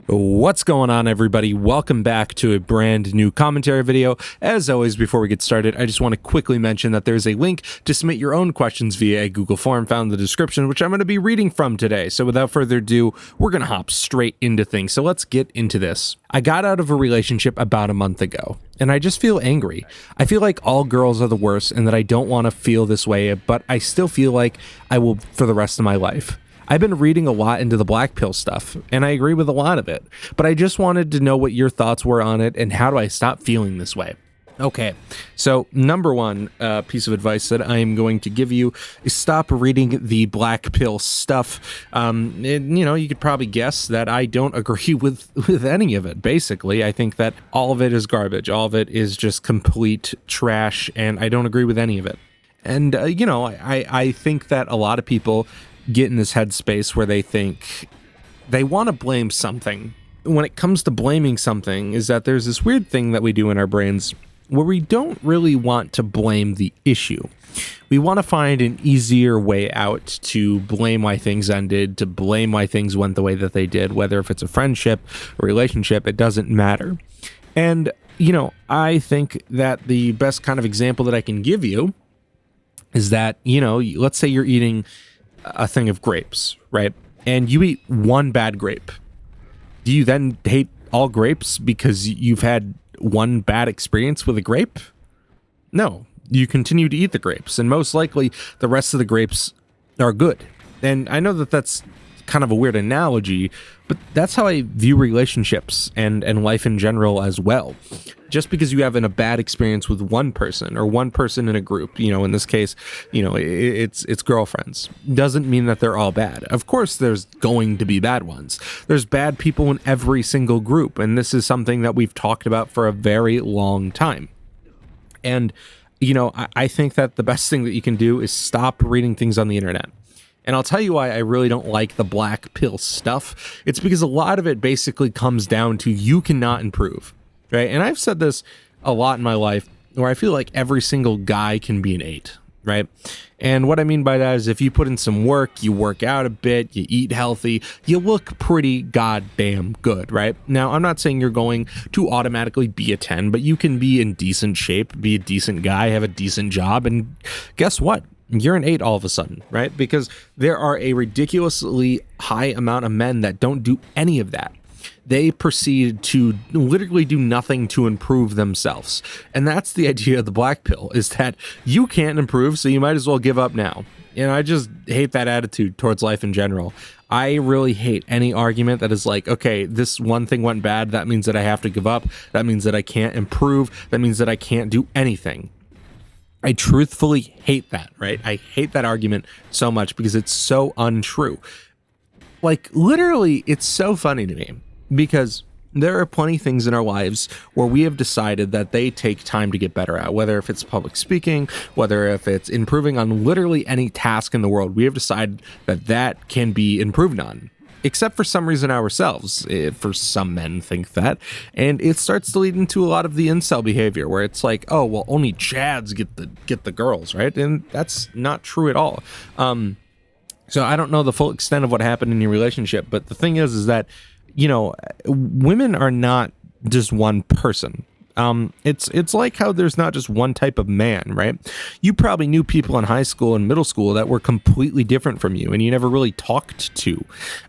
What's going on, everybody? Welcome back to a brand new commentary video. As always, before we get started, I just want to quickly mention that there's a link to submit your own questions via a Google form found in the description, which I'm going to be reading from today. So without further ado, we're going to hop straight into things. So let's get into this. I got out of a relationship about a month ago, and I just feel angry. I feel like all girls are the worst and that I don't want to feel this way, but I still feel like I will for the rest of my life. I've been reading a lot into the black pill stuff, and I agree with a lot of it, but I just wanted to know what your thoughts were on it and how do I stop feeling this way? Okay, so number one piece of advice that I am going to give you is stop reading the black pill stuff. You could probably guess that I don't agree with any of it, basically. I think that all of it is garbage. All of it is just complete trash, and I don't agree with any of it. And, I think that a lot of people get in this headspace where they think they want to blame something. When it comes to blaming something, is that there's this weird thing that we do in our brains where we don't really want to blame the issue. We want to find an easier way out to blame why things ended, to blame why things went the way that they did, whether if it's a friendship or relationship, it doesn't matter. And, I think that the best kind of example that I can give you is that, let's say you're eating a thing of grapes, right? And you eat one bad grape. Do you then hate all grapes because you've had one bad experience with a grape? No, you continue to eat the grapes, and most likely the rest of the grapes are good. And I know that that's kind of a weird analogy, but that's how I view relationships and life in general as well. Just because you have a bad experience with one person or one person in a group, in this case, it's girlfriends, doesn't mean that they're all bad. Of course, there's going to be bad ones. There's bad people in every single group, and this is something that we've talked about for a very long time. And, I think that the best thing that you can do is stop reading things on the internet. And I'll tell you why I really don't like the black pill stuff. It's because a lot of it basically comes down to you cannot improve, right? And I've said this a lot in my life where I feel like every single guy can be an 8, right? And what I mean by that is if you put in some work, you work out a bit, you eat healthy, you look pretty goddamn good, right? Now, I'm not saying you're going to automatically be a 10, but you can be in decent shape, be a decent guy, have a decent job, and guess what? You're an 8 all of a sudden, right? Because there are a ridiculously high amount of men that don't do any of that. They proceed to literally do nothing to improve themselves. And that's the idea of the black pill, is that you can't improve, so you might as well give up now. I just hate that attitude towards life in general. I really hate any argument that is like, okay, this one thing went bad, that means that I have to give up. That means that I can't improve. That means that I can't do anything. I truthfully hate that, right? I hate that argument so much because it's so untrue. Like, literally, it's so funny to me because there are plenty of things in our lives where we have decided that they take time to get better at, whether if it's public speaking, whether if it's improving on literally any task in the world. We have decided that that can be improved on. Except for some reason ourselves, for some men think that, and it starts to lead into a lot of the incel behavior where it's like, oh, well, only Chads get the girls, right? And that's not true at all. So I don't know the full extent of what happened in your relationship, but the thing is that, women are not just one person. It's like how there's not just one type of man, right? You probably knew people in high school and middle school that were completely different from you and you never really talked to,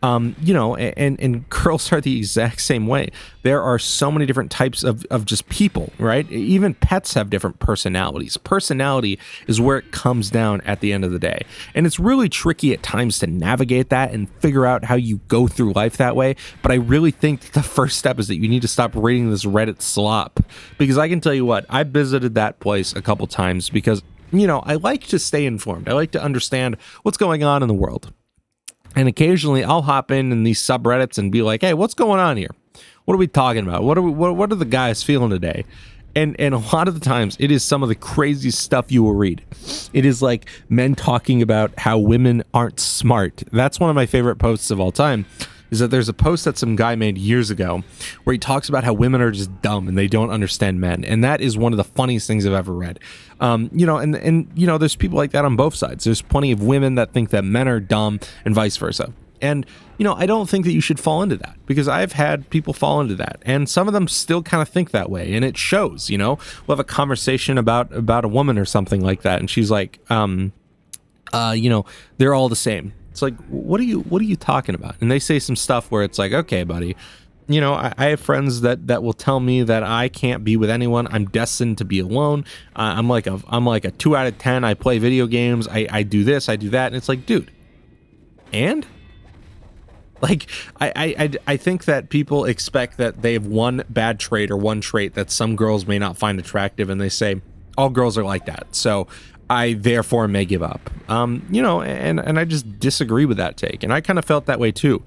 and girls are the exact same way. There are so many different types of just people, right? Even pets have different personalities. Personality is where it comes down at the end of the day. And it's really tricky at times to navigate that and figure out how you go through life that way. But I really think the first step is that you need to stop reading this Reddit slop. Because I can tell you what, I visited that place a couple times because, I like to stay informed. I like to understand what's going on in the world. And occasionally I'll hop in these subreddits and be like, hey, what's going on here? What are we talking about? What are the guys feeling today? And a lot of the times it is some of the craziest stuff you will read. It is like men talking about how women aren't smart. That's one of my favorite posts of all time. Is that there's a post that some guy made years ago where he talks about how women are just dumb and they don't understand men. And that is one of the funniest things I've ever read. There's people like that on both sides. There's plenty of women that think that men are dumb and vice versa. And, I don't think that you should fall into that, because I've had people fall into that, and some of them still kind of think that way, and it shows. We'll have a conversation about a woman or something like that, and she's like, they're all the same. It's like, what are you talking about? And they say some stuff where it's like, okay, buddy, I have friends that will tell me that I can't be with anyone. I'm destined to be alone. I'm like a 2 out of 10. I play video games. I do this, I do that. And it's like, dude, and like, I think that people expect that they have one bad trait or one trait that some girls may not find attractive, and they say all girls are like that, so I therefore may give up. And I just disagree with that take. And I kind of felt that way too.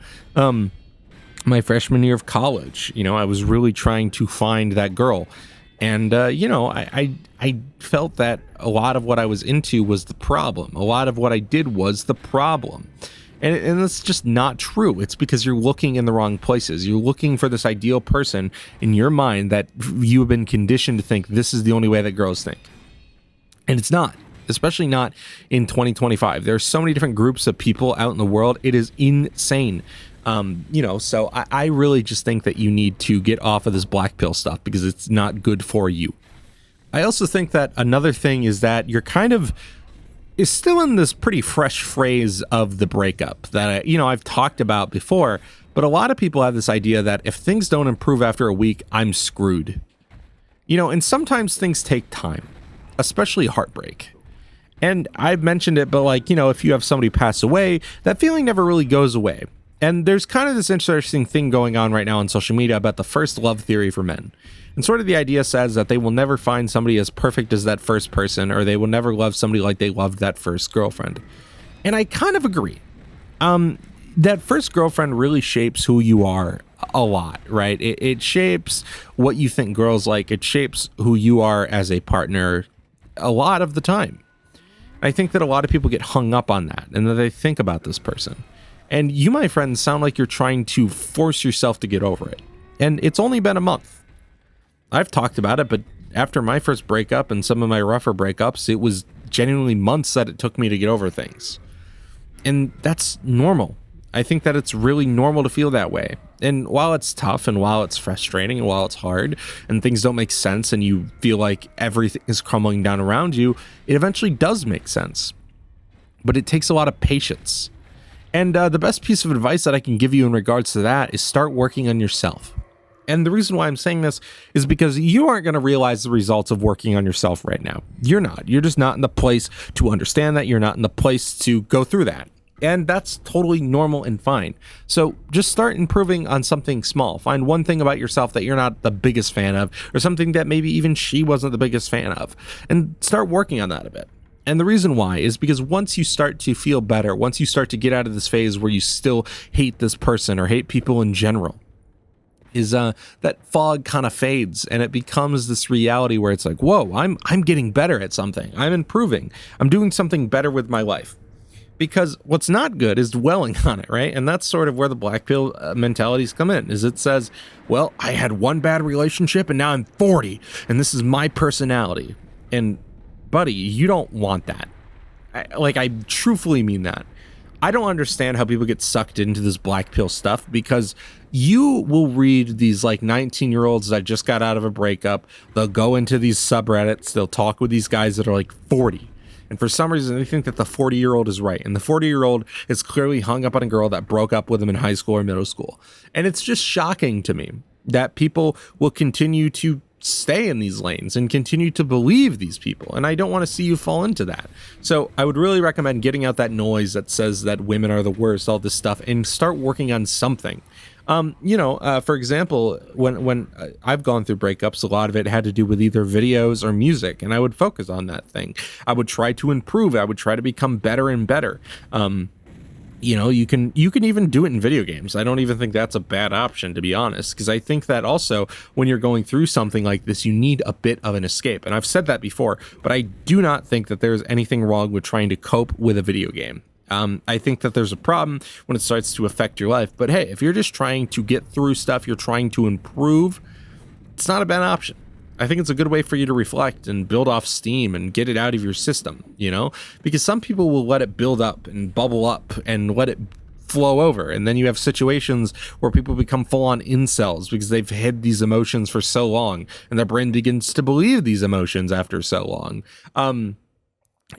My freshman year of college, I was really trying to find that girl. And, I felt that a lot of what I was into was the problem. A lot of what I did was the problem. And that's just not true. It's because you're looking in the wrong places. You're looking for this ideal person in your mind that you have been conditioned to think this is the only way that girls think. And it's not. Especially not in 2025. There are so many different groups of people out in the world. It is insane. So I really just think that you need to get off of this black pill stuff, because it's not good for you. I also think that another thing is that you're kind of is still in this pretty fresh phrase of the breakup that, I've talked about before, but a lot of people have this idea that if things don't improve after a week, I'm screwed. And sometimes things take time, especially heartbreak. And I've mentioned it, but if you have somebody pass away, that feeling never really goes away. And there's kind of this interesting thing going on right now on social media about the first love theory for men. And sort of the idea says that they will never find somebody as perfect as that first person, or they will never love somebody like they loved that first girlfriend. And I kind of agree. That first girlfriend really shapes who you are a lot, right? It shapes what you think girls like. It shapes who you are as a partner a lot of the time. I think that a lot of people get hung up on that, and that they think about this person. And you, my friends, sound like you're trying to force yourself to get over it. And it's only been a month. I've talked about it, but after my first breakup and some of my rougher breakups, it was genuinely months that it took me to get over things. And that's normal. I think that it's really normal to feel that way. And while it's tough, and while it's frustrating, and while it's hard, and things don't make sense, and you feel like everything is crumbling down around you, it eventually does make sense. But it takes a lot of patience. And the best piece of advice that I can give you in regards to that is start working on yourself. And the reason why I'm saying this is because you aren't going to realize the results of working on yourself right now. You're not. You're just not in the place to understand that. You're not in the place to go through that. And that's totally normal and fine. So just start improving on something small. Find one thing about yourself that you're not the biggest fan of, or something that maybe even she wasn't the biggest fan of, and start working on that a bit. And the reason why is because once you start to feel better, once you start to get out of this phase where you still hate this person or hate people in general, is that fog kind of fades, and it becomes this reality where it's like, whoa, I'm getting better at something. I'm improving. I'm doing something better with my life. Because what's not good is dwelling on it, right? And that's sort of where the black pill mentalities come in, is it says, well, I had one bad relationship and now I'm 40 and this is my personality. And buddy, you don't want that. I truthfully mean that. I don't understand how people get sucked into this black pill stuff, because you will read these 19-year-olds that just got out of a breakup. They'll go into these subreddits. They'll talk with these guys that are 40. And for some reason, they think that the 40-year-old is right. And the 40-year-old is clearly hung up on a girl that broke up with him in high school or middle school. And it's just shocking to me that people will continue to stay in these lanes and continue to believe these people. And I don't want to see you fall into that. So I would really recommend getting out that noise that says that women are the worst, all this stuff, and start working on something. For example, when I've gone through breakups, a lot of it had to do with either videos or music, and I would focus on that thing. I would try to improve. I would try to become better and better. You can even do it in video games. I don't even think that's a bad option, to be honest, because I think that also when you're going through something like this, you need a bit of an escape. And I've said that before, but I do not think that there's anything wrong with trying to cope with a video game. I think that there's a problem when it starts to affect your life. But hey, if you're just trying to get through stuff, you're trying to improve, it's not a bad option. I think it's a good way for you to reflect and build off steam and get it out of your system, because some people will let it build up and bubble up and let it flow over. And then you have situations where people become full-on incels because they've hid these emotions for so long, and their brain begins to believe these emotions after so long.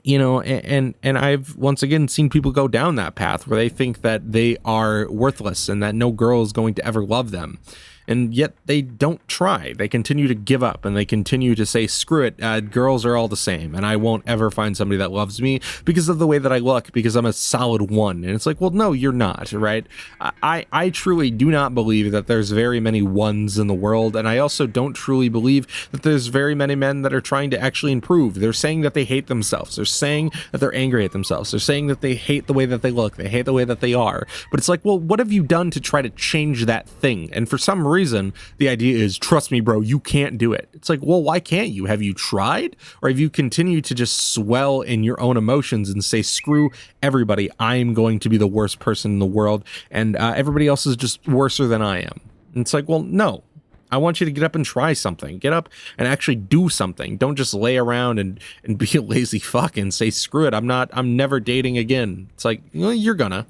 You know, and I've once again seen people go down that path where they think that they are worthless and that no girl is going to ever love them. And yet they don't try. They continue to give up, and they continue to say, screw it, girls are all the same, and I won't ever find somebody that loves me because of the way that I look, because I'm a solid one. And it's like, well, no, you're not, right? I truly do not believe that there's very many ones in the world, and I also don't truly believe that there's very many men that are trying to actually improve. They're saying that they hate themselves. They're saying that they're angry at themselves. They're saying that they hate the way that they look. They hate the way that they are. But it's like, well, what have you done to try to change that thing? And for some reason, the idea is, trust me, bro, you can't do it. It's like, well, why can't you? Have you tried? Or have you continued to just swell in your own emotions and say, screw everybody, I'm going to be the worst person in the world, and everybody else is just worser than I am? And it's like, well, no. I want you to get up and try something. Get up and actually do something. Don't just lay around and be a lazy fuck and say, screw it, I'm never dating again. It's like, well, you're gonna,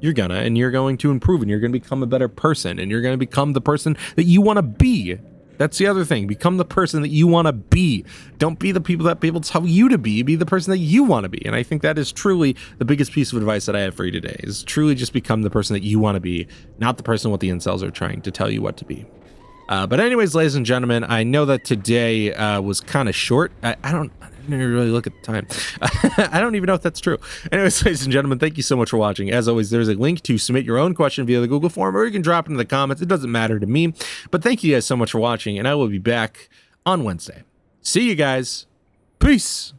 and you're going to improve, and you're going to become a better person, and you're going to become the person that you want to be. That's the other thing. Become the person that you want to be. Don't be the people that people tell you to be. Be the person that you want to be. And I think that is truly the biggest piece of advice that I have for you today, is truly just become the person that you want to be, not the person what the incels are trying to tell you what to be. But anyways, ladies and gentlemen, I know that today was kind of short. I didn't really look at the time. I don't even know if that's true. Anyways, ladies and gentlemen, thank you so much for watching. As always, there's a link to submit your own question via the Google form, or you can drop it in the comments. It doesn't matter to me. But thank you guys so much for watching, and I will be back on Wednesday. See you guys. Peace.